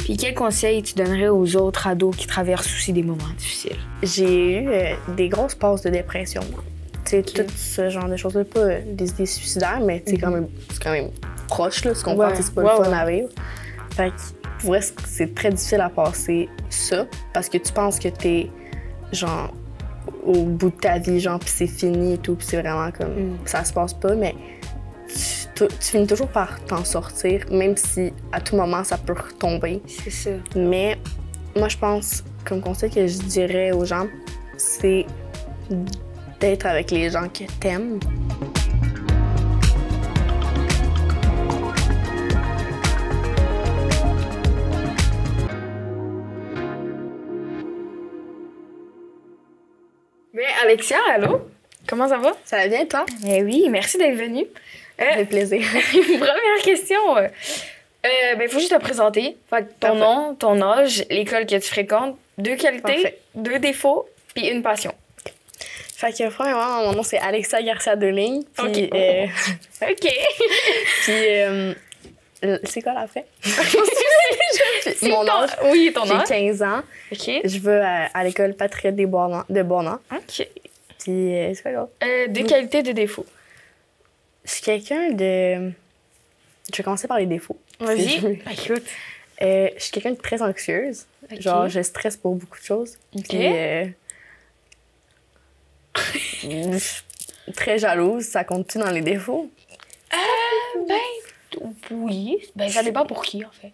Puis quel conseil tu donnerais aux autres ados qui traversent aussi des moments difficiles? J'ai eu des grosses passes de dépression, moi. Tu sais, tout ce genre de choses-là, pas des idées suicidaires, mais c'est quand même proche, là, tu comprends? Ouais. C'est pas le fun à vivre. Fait que, pour vrai, c'est très difficile à passer ça, parce que tu penses que t'es, genre, au bout de ta vie, genre, pis c'est fini et tout, pis c'est vraiment comme, ça se passe pas, mais tu finis toujours par t'en sortir, même si à tout moment, ça peut retomber. C'est ça. Mais moi, je pense, comme conseil que je dirais aux gens, c'est d'être avec les gens que t'aimes. Bien, Alexia, allô? Comment ça va? Ça va bien, toi? Eh oui, merci d'être venue. Ça fait plaisir. Première question. Il faut juste te présenter. Fait que ton nom, ton âge, l'école que tu fréquentes, 2 qualités, 2 défauts, puis une passion. Fait que, premièrement, mon nom, c'est Alexia Garcia-Deligne. Puis, OK. Puis, c'est quoi la fait? Mon âge. Oui, ton âge. J'ai 15 ans. OK. Je vais à l'école Patriote de Bornand. OK. Puis, c'est quoi l'autre? 2 qualités, 2 défauts. Je suis quelqu'un de... Je vais commencer par les défauts. Vas-y. Écoute. Je suis quelqu'un de très anxieuse. Okay. Genre, je stresse pour beaucoup de choses. OK. Puis, je suis très jalouse. Ça compte-tu dans les défauts? Oui. Ben, ça dépend pour qui, en fait.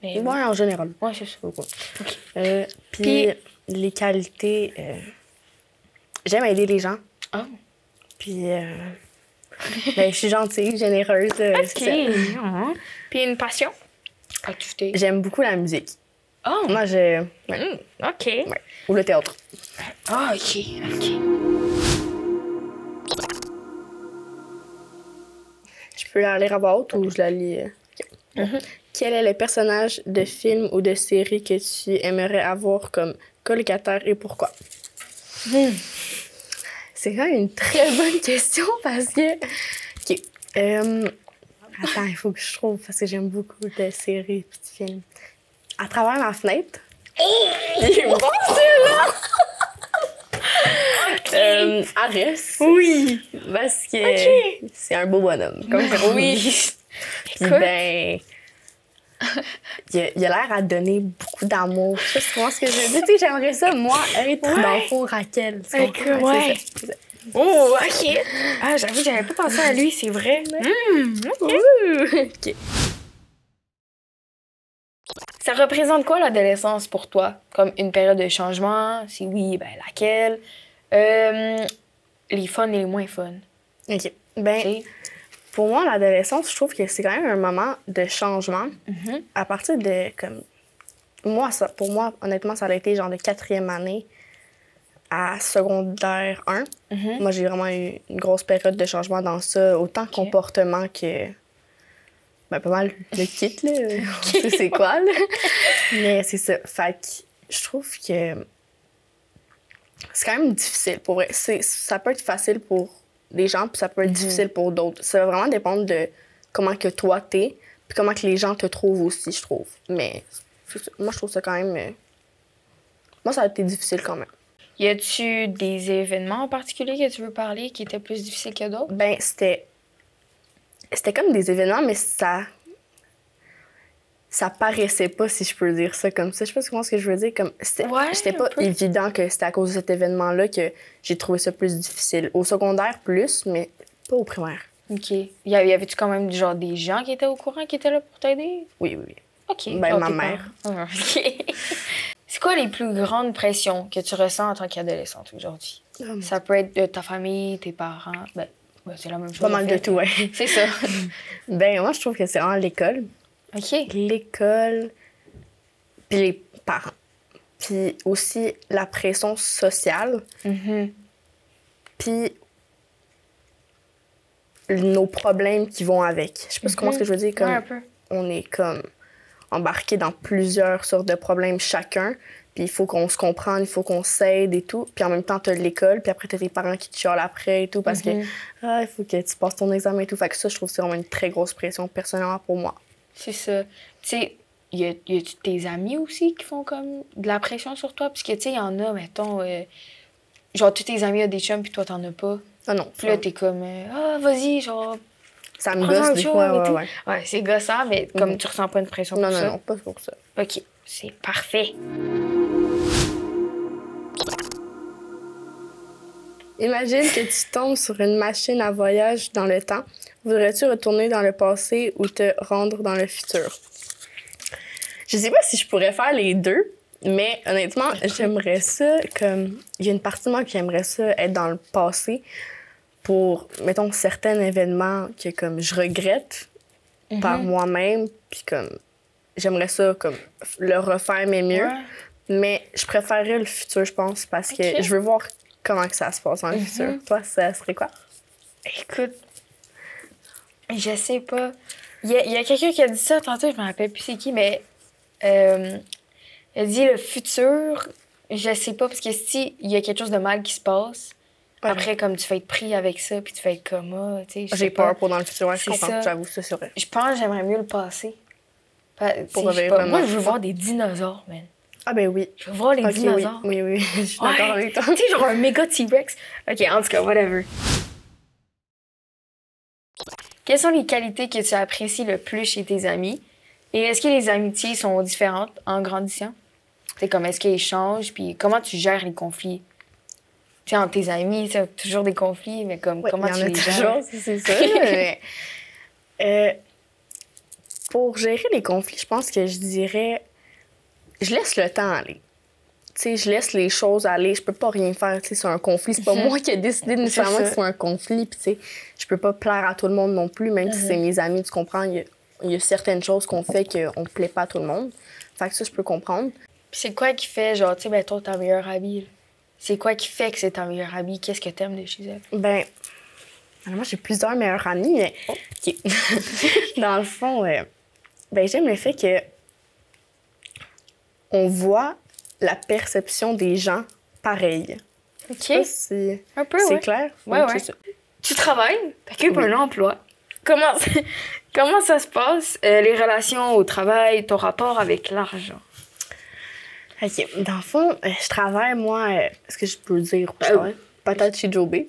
Mais, ouais, en général. Ouais, c'est ça. Okay. Puis, les qualités... j'aime aider les gens. Oh. Puis, je suis gentille, généreuse. OK. Puis une passion? Activité. J'aime beaucoup la musique. Oh. Moi, je... OK. Ouais. Ou le théâtre. Ah, OK. Je peux la lire à voix haute ou je la lis? Quel est le personnage de film ou de série que tu aimerais avoir comme colocataire et pourquoi? C'est quand même une très bonne question parce que... OK. Attends, il faut que je trouve parce que j'aime beaucoup de séries et de films. À travers ma fenêtre. Il est bon, celui-là! Arès. Oui. Parce que c'est un beau bonhomme. Comme oui. Puis ben... il a l'air à donner beaucoup d'amour. Je sais pas ce que je veux dire. Tu sais, j'aimerais ça, moi, être dans le fond Raquel. Ouais. C'est ça. Oh, OK. Ah, j'avoue que j'avais pas pensé à lui, c'est vrai. OK. Ça représente quoi l'adolescence pour toi? Comme une période de changement? Si oui, ben laquelle? Les fun et les moins fun. OK. Ben, pour moi, l'adolescence, je trouve que c'est quand même un moment de changement. À partir de, comme... Moi, pour moi, honnêtement, ça a été genre de 4e année à secondaire 1. Moi, j'ai vraiment eu une grosse période de changement dans ça, autant comportement que... Ben, pas mal le kit, là. Tu sais c'est quoi, là. Mais c'est ça. Fait que je trouve que c'est quand même difficile, pour vrai. Ça peut être facile pour des gens, puis ça peut être difficile pour d'autres. Ça va vraiment dépendre de comment que toi t'es, puis comment que les gens te trouvent aussi, je trouve. Mais moi, je trouve ça quand même... Moi, ça a été difficile quand même. Y a-tu des événements en particulier que tu veux parler qui étaient plus difficiles que d'autres? Ben, c'était comme des événements, mais ça paraissait pas, si je peux dire ça comme ça. Je sais pas comment ce que je veux dire. Comme c'était pas évident que c'était à cause de cet événement-là que j'ai trouvé ça plus difficile. Au secondaire, plus, mais pas au primaire. OK. Y avait-tu quand même genre des gens qui étaient au courant, qui étaient là pour t'aider? Oui. OK. Ben, ma mère. OK. C'est quoi les plus grandes pressions que tu ressens en tant qu'adolescente aujourd'hui? Ça peut être de ta famille, tes parents. Ben, c'est la même chose. Pas mal de tout, ouais. C'est ça. Ben, moi, je trouve que c'est vraiment l'école. OK. L'école, puis les parents. Puis aussi la pression sociale. Puis nos problèmes qui vont avec. Je sais pas comment ce que je veux dire. Comme, un peu. On est comme embarqué dans plusieurs sortes de problèmes chacun. Puis il faut qu'on se comprenne, il faut qu'on s'aide et tout. Puis en même temps, t'as l'école, puis après, t'as tes parents qui te chialent après et tout parce que il faut que tu passes ton examen et tout. Fait que ça, je trouve que c'est vraiment une très grosse pression personnellement pour moi. C'est ça. Tu sais, y a-tu tes amis aussi qui font comme de la pression sur toi? Parce que, tu sais, il y en a, mettons, genre, tous tes amis ont des chums, puis toi, t'en as pas. Ah non. Puis là, t'es comme, vas-y, genre... Ça me gosse des fois, ouais. Ouais, c'est gossant, mais comme tu ressens pas une pression pour ça. Non, pas pour ça. OK, c'est parfait. Imagine que tu tombes sur une machine à voyage dans le temps. Voudrais-tu retourner dans le passé ou te rendre dans le futur? Je sais pas si je pourrais faire les deux, mais honnêtement, j'aimerais ça comme... Il y a une partie de moi qui aimerait ça être dans le passé pour, mettons, certains événements que comme je regrette par moi-même, puis comme j'aimerais ça comme le refaire mais mieux. Ouais. Mais je préférerais le futur, je pense, parce que je veux voir comment que ça se passe dans le futur. Toi, ça serait quoi? Écoute, je sais pas. Il y a quelqu'un qui a dit ça tantôt, je me rappelle plus c'est qui, mais elle dit le futur, je sais pas, parce que si il y a quelque chose de mal qui se passe, après, comme tu fais être pris avec ça, puis tu fais être comme, tu sais, j'ai peur pour dans le futur, ouais, je comprends, j'avoue, ça c'est vrai. Je pense que j'aimerais mieux le passé. Pour moi, je veux voir des dinosaures, man. Ah ben oui. Je veux voir les dinosaures. Oui, je suis d'accord avec toi. Tu sais, genre un méga T-Rex. OK, en tout cas, whatever. Quelles sont les qualités que tu apprécies le plus chez tes amis? Et est-ce que les amitiés sont différentes en grandissant? C'est comme, est-ce qu'elles changent? Puis comment tu gères les conflits? Tu sais, entre tes amis, tu as toujours des conflits, mais comme, comment tu les gères? C'est ça. Mais, pour gérer les conflits, je pense que je dirais... Je laisse le temps aller. Tu sais, je laisse les choses aller. Je peux pas rien faire, tu sais, sur un conflit. C'est pas moi qui ai décidé nécessairement que ce soit un conflit. Puis, tu sais, je peux pas plaire à tout le monde non plus, même si c'est mes amis, tu comprends. Il y a certaines choses qu'on fait qu'on plaît pas à tout le monde. Fait que ça, je peux comprendre. Puis c'est quoi qui fait, genre, tu sais, ben toi, ta meilleure amie, là? C'est quoi qui fait que c'est ta meilleure amie? Qu'est-ce que t'aimes de chez elle? Ben, moi, j'ai plusieurs meilleures amies, mais... OK. Dans le fond, ben, j'aime le fait que on voit la perception des gens pareil. OK. C'est un peu, c'est clair? Ouais. Tu travailles, t'occupes un emploi. Comment ça se passe, les relations au travail, ton rapport avec l'argent? OK. Dans le fond, je travaille, moi... Est-ce que je peux le dire où je travaille? Peut-être chez Joby.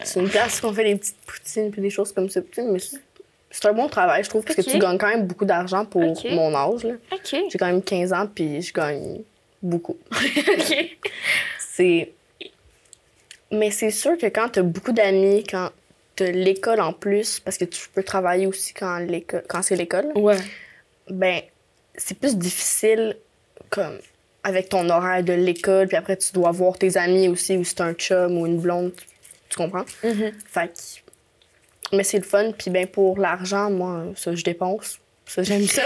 C'est une place où on fait des petites poutines et des choses comme ça. Mais c'est un bon travail, je trouve, parce que tu gagnes quand même beaucoup d'argent pour mon âge. Là. J'ai quand même 15 ans, puis je gagne beaucoup. Mais c'est sûr que quand tu as beaucoup d'amis, quand tu as l'école en plus, parce que tu peux travailler aussi quand c'est l'école, ben c'est plus difficile comme avec ton horaire de l'école, puis après tu dois voir tes amis aussi, ou c'est un chum ou une blonde, tu comprends? Fait que... Mais c'est le fun, puis ben pour l'argent, moi, ça, je dépense. Ça, j'aime ça.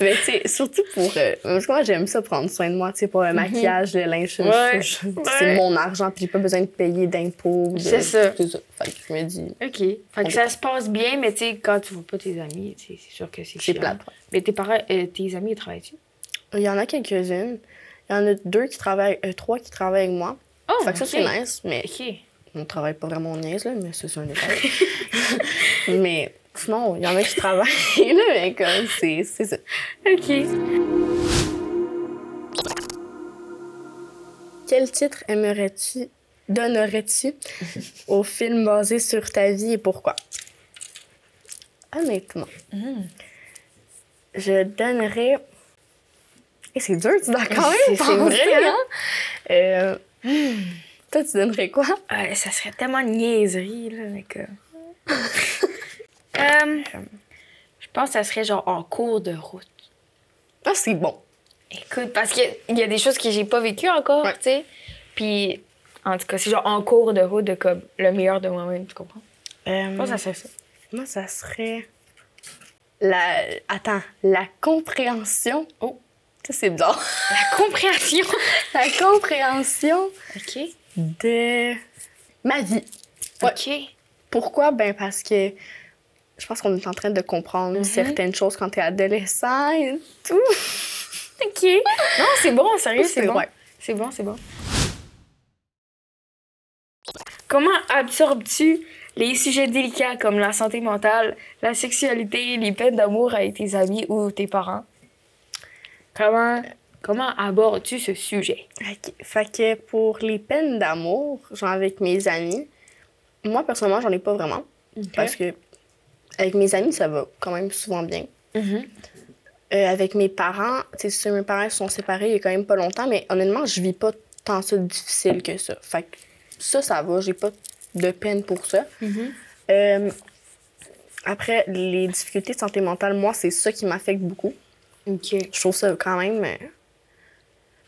Mais tu sais, surtout pour... parce que moi, j'aime ça, prendre soin de moi, tu sais, pour le maquillage, le linge, c'est mon argent, puis j'ai pas besoin de payer d'impôts. C'est ça. Fait que je me dis... OK. Fait que ça se passe bien, mais tu sais, quand tu vois pas tes amis, c'est sûr que c'est plate. Mais tes amis, ils travaillent-tu? Il y en a quelques-unes. Il y en a 3 qui travaillent avec moi. Oh, fait que ça, c'est nice, mais... On travaille pas vraiment en niaise, là, mais c'est un détail. Mais sinon, il y en a qui travaillent, là, mais comme, c'est ça. OK. Quel titre donnerais-tu au film basé sur ta vie et pourquoi? Honnêtement, je donnerais... Et c'est dur, tu dois quand même penser, hein? Toi, tu donnerais quoi? Ça serait tellement une niaiserie, là, mais que... je pense que ça serait genre en cours de route. Ah, c'est bon. Écoute, parce qu'il y a des choses que j'ai pas vécues encore, tu sais. Puis, en tout cas, c'est genre en cours de route de comme le meilleur de moi-même, tu comprends? Je pense que ça serait ça. Moi, ça serait... la compréhension. Oh, ça, c'est bizarre. La compréhension? La compréhension... OK. De ma vie. OK. Pourquoi? Ben parce que je pense qu'on est en train de comprendre certaines choses quand t'es adolescent et tout. OK. Non, c'est bon, sérieux, c'est bon. Ouais. C'est bon. Comment absorbes-tu Les sujets délicats comme la santé mentale, la sexualité, les peines d'amour avec tes amis ou tes parents. Comment abordes-tu ce sujet? OK. Fait que pour les peines d'amour, genre avec mes amis, moi, personnellement, j'en ai pas vraiment. Parce que avec mes amis, ça va quand même souvent bien. Avec mes parents, tu sais, mes parents se sont séparés il y a quand même pas longtemps, mais honnêtement, je vis pas tant ça difficile que ça. Fait que ça va. J'ai pas de peine pour ça. Après, les difficultés de santé mentale, moi, c'est ça qui m'affecte beaucoup. OK. Je trouve ça quand même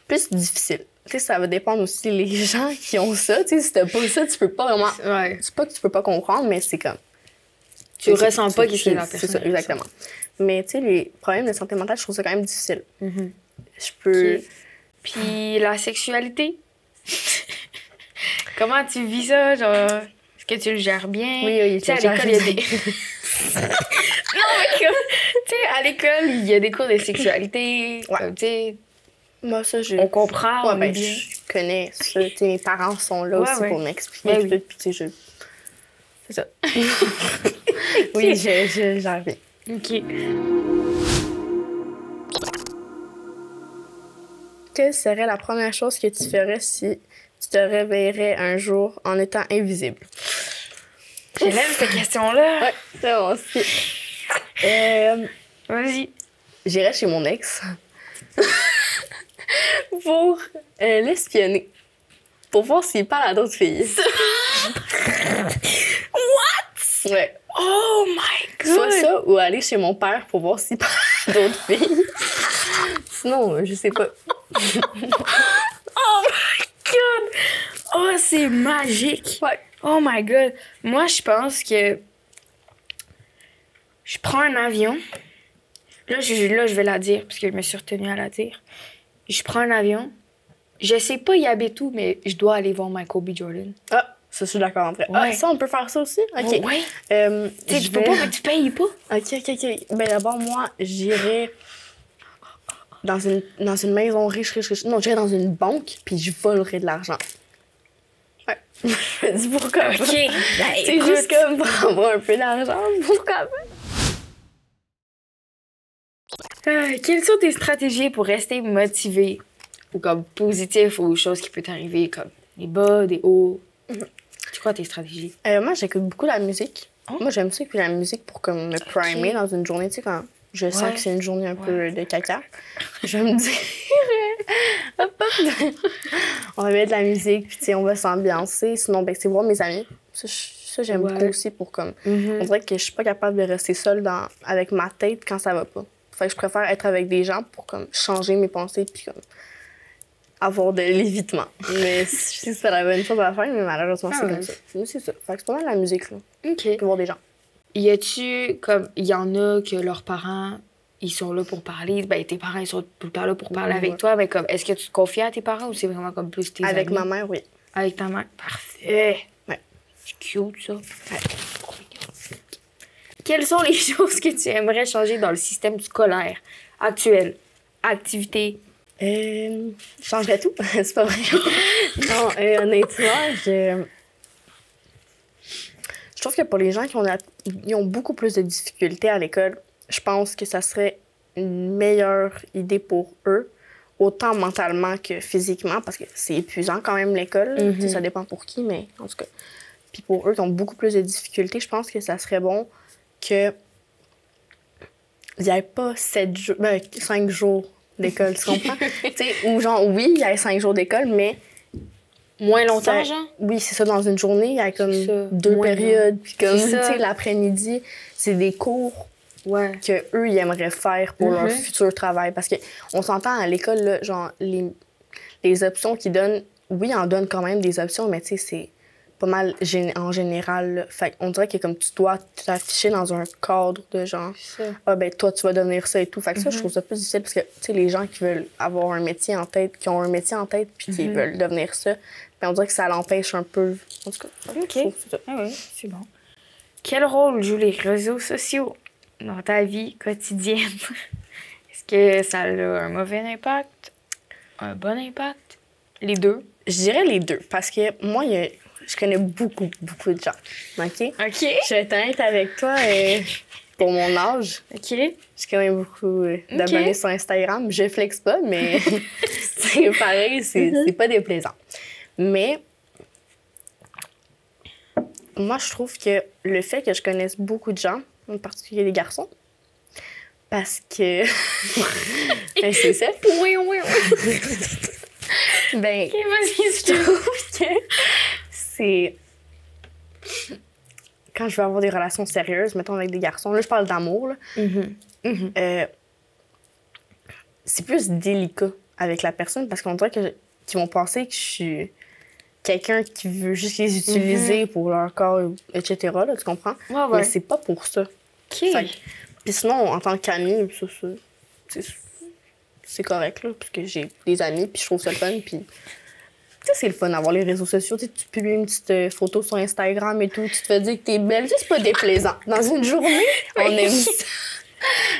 plus difficile. Tu sais, ça va dépendre aussi les gens qui ont ça. Tu sais, si t'as pas ça, tu peux pas vraiment... Ouais. C'est pas que tu peux pas comprendre, mais c'est comme... Tu ressens pas qu'est-ce que la personne... C'est ça, exactement. Mais tu sais, les problèmes de santé mentale, je trouve ça quand même difficile. Je peux... OK. Puis la sexualité? Comment tu vis ça? Genre, est-ce que tu le gères bien? Oui, tu sais, à l'école, il y a des... Non, mais comme... Tu sais, à l'école, il y a des cours de sexualité. Ouais. Comme, tu sais... Moi, ça, On comprend, on est bien. Je connais ça. Tu sais, mes parents sont là aussi pour m'expliquer. Ouais, tout, puis tu sais, c'est ça. Oui, je gère bien. OK. Quelle serait la première chose que tu ferais si tu te réveillerais un jour en étant invisible? J'aime cette question-là. Ouais, c'est bon aussi. Vas-y. J'irais chez mon ex pour l'espionner. Pour voir s'il parle à d'autres filles. What? Ouais. Oh my God! Soit ça ou aller chez mon père pour voir s'il parle à d'autres filles. Sinon, je sais pas. Oh my God! Oh, c'est magique! Ouais. Oh my God! Moi, je pense que je prends un avion. Là, je vais la dire, parce que je me suis retenue à la dire. Je prends un avion. Je sais pas y habiter où, mais je dois aller voir Michael B. Jordan. Ah, ça, je suis d'accord en vrai. Ouais. Ah, ça, on peut faire ça aussi? OK. Oh, ouais. Tu sais, tu peux pas, mais tu payes pas. OK. Ben d'abord, moi, j'irais dans une maison riche. Non, j'irais dans une banque, puis je volerais de l'argent. Ouais. Je me dis pourquoi pas. OK. Ben, C'est écoute, juste comme pour avoir un peu d'argent. Pourquoi pas? quelles sont tes stratégies pour rester motivé ou comme positif aux choses qui peuvent t'arriver, comme des bas, des hauts? C'est quoi tes stratégies? Moi, j'écoute beaucoup la musique. Oh. Moi, j'aime ça écouter la musique pour comme me primer dans une journée. Tu sais, quand je sens que c'est une journée un peu de caca, je me dis... hop, hop. On va mettre de la musique, puis tu sais, on va s'ambiancer. Sinon, ben, c'est voir mes amis. Ça j'aime beaucoup aussi pour comme... On dirait que je suis pas capable de rester seule avec ma tête quand ça va pas. Fait que je préfère être avec des gens pour comme changer mes pensées puis comme avoir de l'évitement. Mais si c'est la bonne chose à faire, mais malheureusement, c'est comme ça. Moi, c'est ça. Fait que c'est pas mal la musique, là. OK. Puis voir des gens. Y a-tu, comme, il y en a que leurs parents, ils sont là pour parler, ben tes parents, ils sont tout le temps là pour parler avec toi, mais comme, est-ce que tu te confies à tes parents ou c'est vraiment comme plus tes Avec amis? ma mère, oui. Avec ta mère? Parfait! Ouais. C'est cute, ça. Ouais. Quelles sont les choses que tu aimerais changer dans le système scolaire actuel? Activités? Je changerais tout. C'est pas vrai. Non, honnêtement, je trouve que pour les gens qui ont beaucoup plus de difficultés à l'école, je pense que ça serait une meilleure idée pour eux, autant mentalement que physiquement, parce que c'est épuisant quand même l'école. Tu sais, ça dépend pour qui, mais en tout cas. Puis pour eux qui ont beaucoup plus de difficultés, je pense que ça serait bon que il n'y ait pas 5 jours d'école, tu comprends? Tu sais, ou genre, oui, il y a 5 jours d'école, mais... Moins longtemps, genre? Oui, c'est ça, dans une journée, il y a comme ça, 2 moins périodes, puis comme, tu C'est ça. sais, l'après-midi, c'est des cours Ouais. qu'eux, ils aimeraient faire pour leur futur travail. Parce qu'on s'entend à l'école, là, genre, les options qu'ils donnent, oui, ils en donnent quand même des options, mais tu sais, c'est pas mal en général. Là. Fait qu'on dirait que comme tu dois t'afficher dans un cadre de genre, ah ben toi, tu vas devenir ça et tout. Fait que ça, je trouve ça plus difficile parce que, tu sais, les gens qui veulent avoir un métier en tête, qui ont un métier en tête puis qui veulent devenir ça, ben on dirait que ça l'empêche un peu. En tout cas, je trouve ça. Ah oui, c'est bon. Quel rôle jouent les réseaux sociaux dans ta vie quotidienne? Est-ce que ça a un mauvais impact? Un bon impact? Les deux? Je dirais les deux parce que moi, il y a je connais beaucoup, beaucoup de gens. OK? OK. Je vais être honnête avec toi, pour mon âge, OK. j'ai quand même beaucoup d'abonnés sur Instagram. Je flex pas, mais c'est pareil, c'est pas déplaisant. Mais moi, je trouve que le fait que je connaisse beaucoup de gens, en particulier les garçons, parce que... ben, c'est ça. Oui, oui, oui. Ben, OK, vas-y, je trouve que c'est... Quand je veux avoir des relations sérieuses, mettons avec des garçons, là, je parle d'amour, là, c'est plus délicat avec la personne parce qu'on dirait qu'ils vont penser que je suis quelqu'un qui veut juste les utiliser pour leur corps, etc. Là, tu comprends? Ouais. Mais c'est pas pour ça. OK. Puis sinon, en tant qu'ami, c'est correct, là, parce que j'ai des amis, puis je trouve ça le fun, puis... Tu sais, c'est le fun d'avoir les réseaux sociaux. Tu publies une petite photo sur Instagram et tout, tu te fais dire que t'es belle. Tu sais, c'est pas déplaisant. Dans une journée, on aime ça.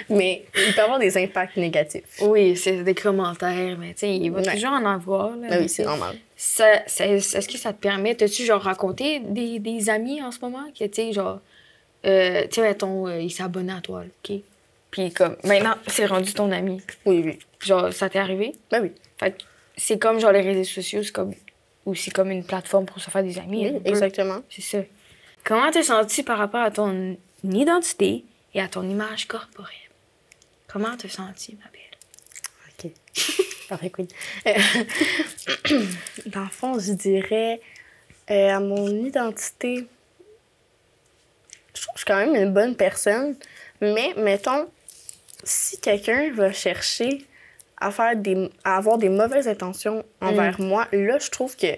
Mais il peut y avoir des impacts négatifs. Oui, c'est des commentaires, mais tu sais, il va toujours en avoir. Là, ben oui, c'est normal. Est-ce que ça te permet, t'as-tu genre rencontré des amis en ce moment que, tu sais, genre, tu sais, mettons, il s'est abonné à toi, là, OK? Puis comme, maintenant, c'est rendu ton ami. Oui, oui. Genre, ça t'est arrivé? Ben oui. Fait que c'est comme, genre, les réseaux sociaux, c'est comme aussi comme une plateforme pour se faire des amis. Oui, exactement. C'est ça. Comment t'es senti par rapport à ton identité et à ton image corporelle? Comment t'es senti, ma belle? OK. Parfait, queen. Dans le fond, je dirais à mon identité, je trouve que je suis quand même une bonne personne, mais mettons, si quelqu'un va chercher à avoir des mauvaises intentions envers moi, là, je trouve que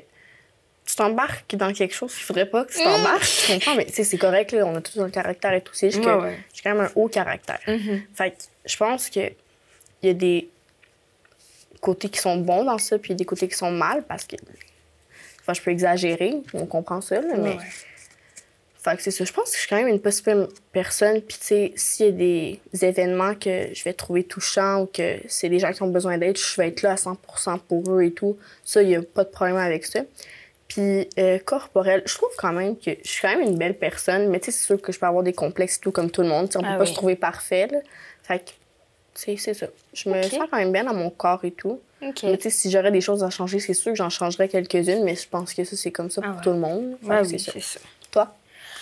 tu t'embarques dans quelque chose qu'il faudrait pas que tu t'embarques. Tu comprends? Mais tu sais, c'est correct, là, on a tous un caractère et tout. C'est juste que j'ai quand même un haut caractère. Fait que je pense que il y a des côtés qui sont bons dans ça, puis des côtés qui sont mal, parce que enfin, je peux exagérer, on comprend ça, là, mais... Fait que c'est ça. Je pense que je suis quand même une possible personne. Puis, tu sais, s'il y a des événements que je vais trouver touchants ou que c'est des gens qui ont besoin d'aide, je vais être là à 100% pour eux et tout. Ça, il n'y a pas de problème avec ça. Puis, corporel, je trouve quand même que je suis quand même une belle personne. Mais, tu sais, c'est sûr que je peux avoir des complexes et tout comme tout le monde. T'sais, on peut pas se trouver parfait, là. Fait que, tu sais, c'est ça. Je me sens quand même bien dans mon corps et tout. Mais, tu sais, si j'aurais des choses à changer, c'est sûr que j'en changerais quelques-unes. Mais je pense que ça, c'est comme ça pour tout le monde. Oui, c'est ça. Toi?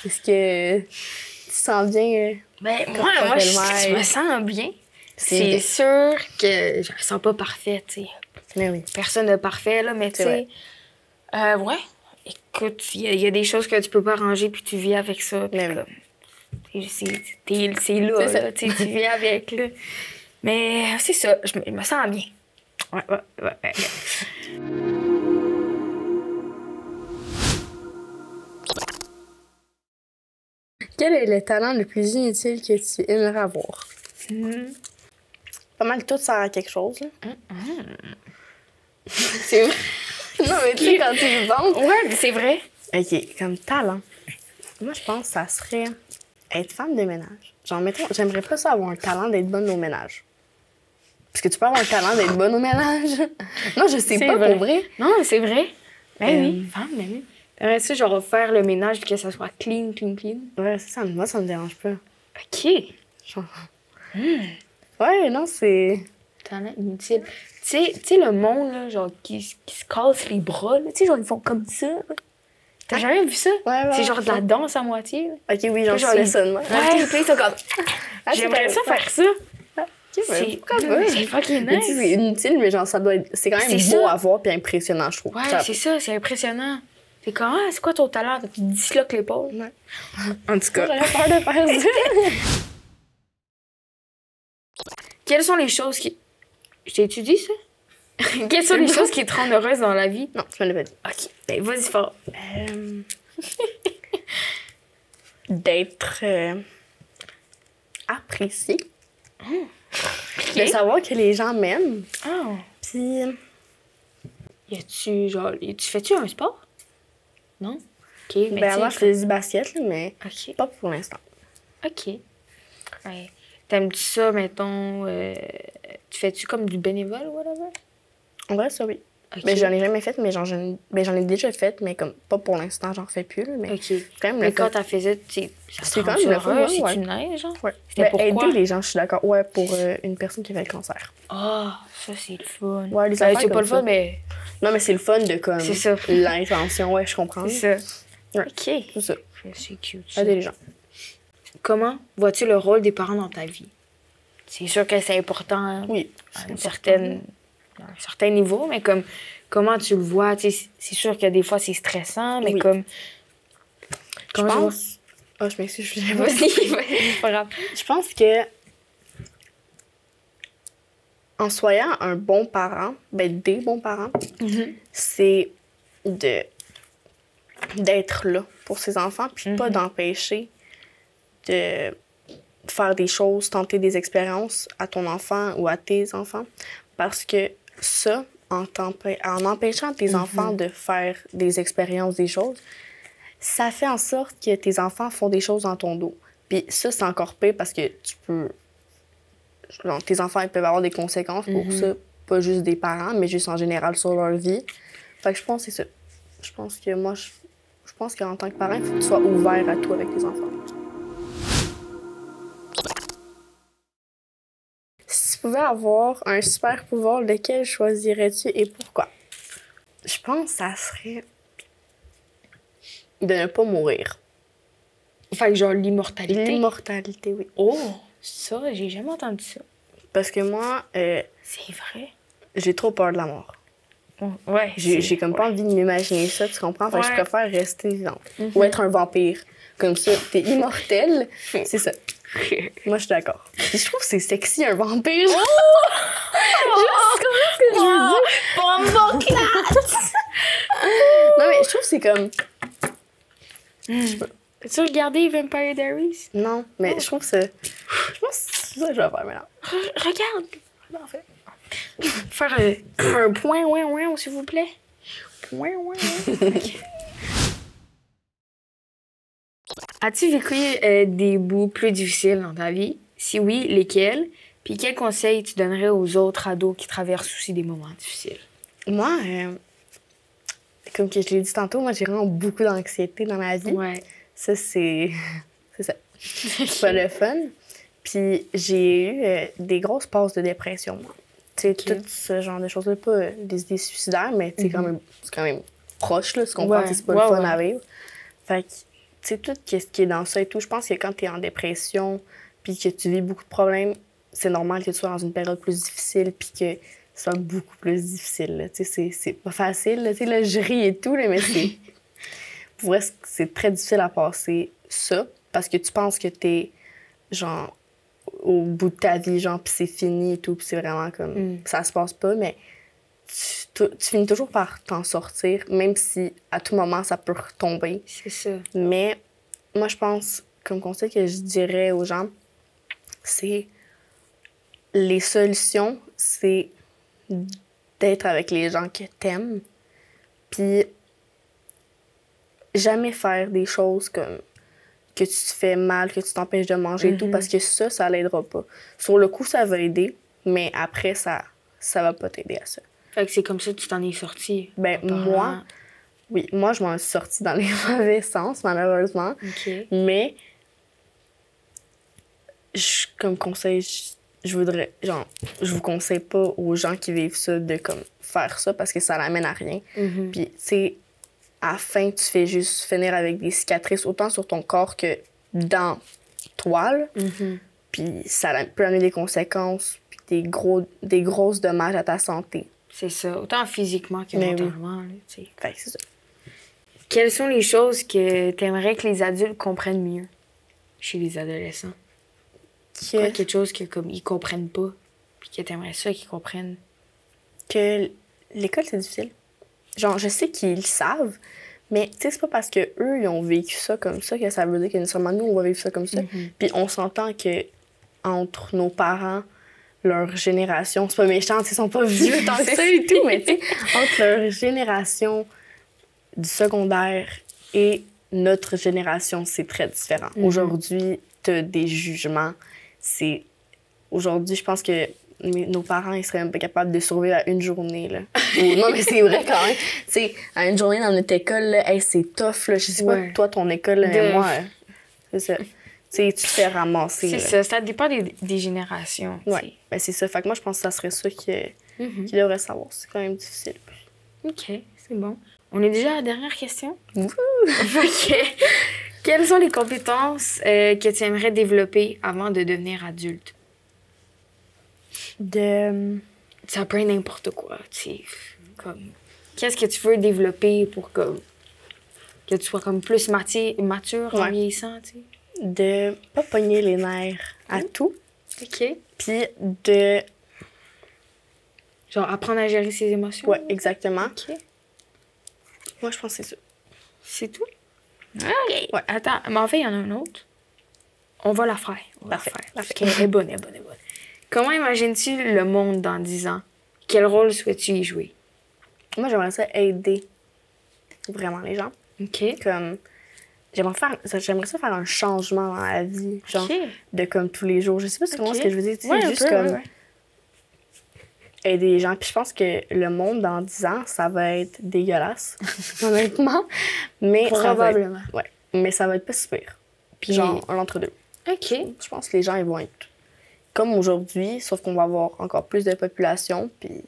Est-ce que tu sens bien? Ben, moi, je me sens bien. C'est sûr que je me sens pas parfaite, tu sais. Mais oui. Personne n'est parfait, là, mais tu sais... ouais. Écoute, il y a des choses que tu peux pas ranger, puis tu vis avec ça. Mais c'est là, tu vis avec, là. Mais c'est ça, je me sens bien. Ouais. Quel est le talent le plus inutile que tu aimerais avoir? Pas mal tout sert à quelque chose, là. C'est vrai? Non, mais tu sais, quand tu le vends... Ouais, c'est vrai. OK, comme talent. Moi, je pense que ça serait être femme de ménage. Genre, mettons, j'aimerais pas ça avoir un talent d'être bonne au ménage. Parce que tu peux avoir un talent d'être bonne au ménage. Non, je sais pas, vrai. pour vrai. Non, c'est vrai. Ben oui, femme, ben oui. T'aimerais ça, genre, faire le ménage que ça soit clean. Ouais, ça, moi, ça me dérange pas. OK. Genre... Ouais, non, c'est... Talent inutile. Tu sais, le monde, là, genre, qui se casse les bras, là. Tu sais, genre, ils font comme ça, là. T'as jamais vu ça? Ouais. C'est genre de la danse à moitié, là. OK, oui, genre, je fais ça de moi. Ouais, puis ils sont comme... J'aimerais ça faire ça. C'est fucking nice. C'est inutile, mais genre, ça doit être... C'est quand même beau à voir puis impressionnant, je trouve. Ouais, c'est ça, c'est impressionnant. C'est comment? C'est quoi ton talent? Tu disloques l'épaule? Ouais. En tout cas. J'aurais peur de faire ça. Quelles sont les choses qui... Je t'ai étudié, ça? Quelles sont les choses qui te rendent heureuse dans la vie? Non, tu me l'avais dit. OK, ben vas-y fort. D'être appréciée. De savoir que les gens m'aiment. Oh. Puis... Fais-tu un sport? Non? OK, mais ben avant, je faisais du basket, là, mais pas pour l'instant. OK. Ouais. T'aimes-tu ça, mettons... tu fais-tu comme du bénévole ou whatever? En vrai, ça, oui. OK. Mais j'en ai jamais fait, mais j'en ai déjà fait, mais comme pas pour l'instant, j'en refais plus. Là, mais OK. quand même Mais le quand fun. t'as fait ça, ça C'est te quand rend même le heureux, fun, ouais. c'est une aide, genre? Ouais. C'était Ben, pourquoi? aider les gens, je suis d'accord. Ouais, pour une personne qui avait le cancer. Ah, ça, c'est le fun. Ouais, les Ben, affaires c'est pas comme le fun, ça. mais Non, mais c'est le fun de comme c'est ça. l'intention, ouais, je comprends. C'est ça. Ouais. OK. C'est ça. C'est cute, ça. Aider les gens. Comment vois-tu le rôle des parents dans ta vie? C'est sûr que c'est important Oui. à c'est un important. certain niveau, mais comme comment tu le vois? Tu sais, c'est sûr que des fois, c'est stressant, mais Oui. comme... Je Comment tu vois? pense. Oh, je m'excuse, je suis Vas-y, c'est pas grave. Je pense que en soyant un bon parent, ben des bons parents, c'est d'être là pour ses enfants, puis pas d'empêcher de faire des choses, tenter des expériences à ton enfant ou à tes enfants. Parce que ça, en empêchant tes enfants de faire des expériences, des choses, ça fait en sorte que tes enfants font des choses dans ton dos. Puis ça, c'est encore pire parce que tu peux... Genre, tes enfants, ils peuvent avoir des conséquences pour ça, pas juste des parents, mais juste en général sur leur vie. Fait que je pense que c'est ça. Je pense que moi, je pense qu'en tant que parent, il faut que tu sois ouvert à tout avec tes enfants. Si tu pouvais avoir un super pouvoir, lequel choisirais-tu et pourquoi? Je pense que ça serait de ne pas mourir. Fait que genre l'immortalité. L'immortalité, oui. Oh, ça, j'ai jamais entendu ça. Parce que moi, C'est vrai? j'ai trop peur de la mort. Ouais. J'ai comme pas envie de m'imaginer ça, tu comprends? Fait que je Ouais. préfère rester vivante. Ou être un vampire. Comme ça, t'es immortel. C'est ça. Moi, je suis d'accord. Puis je trouve que c'est sexy, un vampire. Juste comme ce que je veux dire. Non, mais je trouve que c'est comme... As-tu regardé Vampire Diaries? Non, mais je trouve que c'est... Je pense que c'est ça que je vais faire maintenant. Regarde. En fait. Faire un point, s'il vous plaît. Point, OK. As-tu vécu des bouts plus difficiles dans ta vie? Si oui, lesquels? Puis quels conseils tu donnerais aux autres ados qui traversent aussi des moments difficiles? Moi, comme que je l'ai dit tantôt, moi, j'ai vraiment beaucoup d'anxiété dans ma vie. Ouais. Ça, c'est... c'est ça. C'est pas le fun. Puis j'ai eu des grosses passes de dépression, moi. Tu sais, tout ce genre de choses-là, pas des idées suicidaires, mais c'est quand même proche, là, ce qu'on Ouais. pense, c'est pas le fun à vivre. Fait que, tu sais, tout ce qui est dans ça et tout, je pense que quand t'es en dépression, puis que tu vis beaucoup de problèmes, c'est normal que tu sois dans une période plus difficile, puis que ce soit beaucoup plus difficile, là. Tu sais, c'est pas facile, là. Tu sais, là, je ris et tout, là, mais c'est... Pour vrai, c'est très difficile à passer ça, parce que tu penses que t'es, genre, au bout de ta vie, genre, puis c'est fini et tout, puis c'est vraiment comme... Ça se passe pas, mais tu finis toujours par t'en sortir, même si à tout moment, ça peut retomber. C'est ça. Mais moi, je pense, comme conseil que je dirais aux gens, c'est... Les solutions, c'est d'être avec les gens que t'aimes, puis jamais faire des choses comme que tu te fais mal, que tu t'empêches de manger et tout, parce que ça l'aidera pas. Sur le coup, ça va aider, mais après, ça va pas t'aider à ça. Fait que c'est comme ça que tu t'en es sorti. Ben, moi, oui, moi, je m'en suis sortie dans les mauvais sens, malheureusement. OK. Mais, comme conseil, je voudrais, genre, je vous conseille pas aux gens qui vivent ça de, comme, faire ça parce que ça n'amène à rien. Puis, tu sais, à la fin, tu fais juste finir avec des cicatrices, autant sur ton corps que dans toi, là. Puis ça peut amener des conséquences, puis des grosses dommages à ta santé. C'est ça. Autant physiquement que Mais mentalement, là, tu sais. Fait que c'est ça. Quelles sont les choses que tu aimerais que les adultes comprennent mieux chez les adolescents? Quoi, quelque chose que comme ils comprennent pas, puis que t'aimerais ça qu'ils comprennent? Que l'école, c'est difficile. Genre, je sais qu'ils le savent, mais tu sais, c'est pas parce que eux ils ont vécu ça comme ça que ça veut dire que nécessairement nous, on va vivre ça comme ça. Puis on s'entend que entre nos parents, leur génération, c'est pas méchant, ils sont pas vieux tant que ça et tout, mais tu sais, entre leur génération du secondaire et notre génération, c'est très différent. Aujourd'hui, t'as des jugements. Aujourd'hui, je pense que nos parents, ils seraient même pas capables de survivre à une journée, là. Non, mais c'est vrai quand même. Tu sais, à une journée dans notre école, là, hey, c'est tough, là. Je sais pas, toi, ton école, là, mais moi, c'est ça. Tu sais, tu te fais ramasser. C'est ça dépend des générations. Ouais, ben c'est ça. Fait que moi, je pense que ça serait ça qu'il devrait savoir. C'est quand même difficile. OK, c'est bon. On est déjà à la dernière question. Wouhou! OK. Quelles sont les compétences que tu aimerais développer avant de devenir adulte? Ça peut être n'importe quoi, tu sais. Comme, qu'est-ce que tu veux développer pour que tu sois comme plus mature en vieillissant, tu sais? De pas pogner les nerfs à tout. OK. Puis de... Genre, apprendre à gérer ses émotions? Ouais, exactement. OK. Moi, je pense que c'est ça. C'est tout? OK. Ouais, attends, mais en fait, il y en a un autre. On va la faire. Parfait. Parce qu'elle est bonne, elle est bonne, elle est bonne. Comment imagines-tu le monde dans 10 ans? Quel rôle souhaites-tu y jouer? Moi, j'aimerais ça aider vraiment les gens. OK. Comme... J'aimerais ça faire un changement dans la vie, genre, OK. de comme tous les jours. Je sais pas comment ce que je veux dire. Tu sais, Ouais, juste comme aider les gens. Puis je pense que le monde dans 10 ans, ça va être dégueulasse, honnêtement. Mais probablement. Ouais. Mais ça va être pas super. Puis genre, un entre-deux. OK. Je pense que les gens, ils vont être comme aujourd'hui, sauf qu'on va avoir encore plus de population. Puis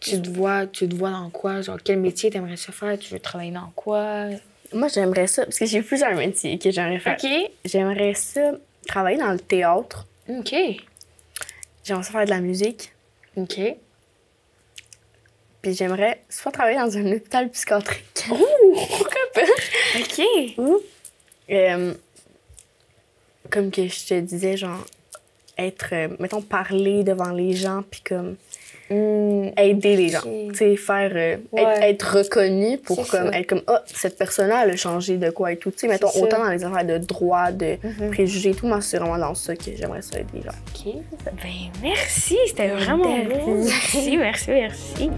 tu te vois dans quoi? Genre, quel métier t'aimerais ça faire? Tu veux travailler dans quoi? moi, j'aimerais ça, parce que j'ai plusieurs métiers que j'aimerais faire. OK. J'aimerais ça travailler dans le théâtre. OK. J'aimerais ça faire de la musique. OK. Puis j'aimerais soit travailler dans un hôpital psychiatrique. Oh! Pourquoi pas? OK. Ou, comme que je te disais, genre, être, mettons, parler devant les gens, puis comme aider les gens. Tu sais, faire, être reconnu pour comme, être comme, cette personne-là, elle a changé de quoi et tout. Tu sais, mettons, autant dans les affaires de droit, de préjugés et tout, moi, c'est vraiment dans ça que j'aimerais ça aider les gens. OK. Ben, merci. C'était vraiment beau. Merci.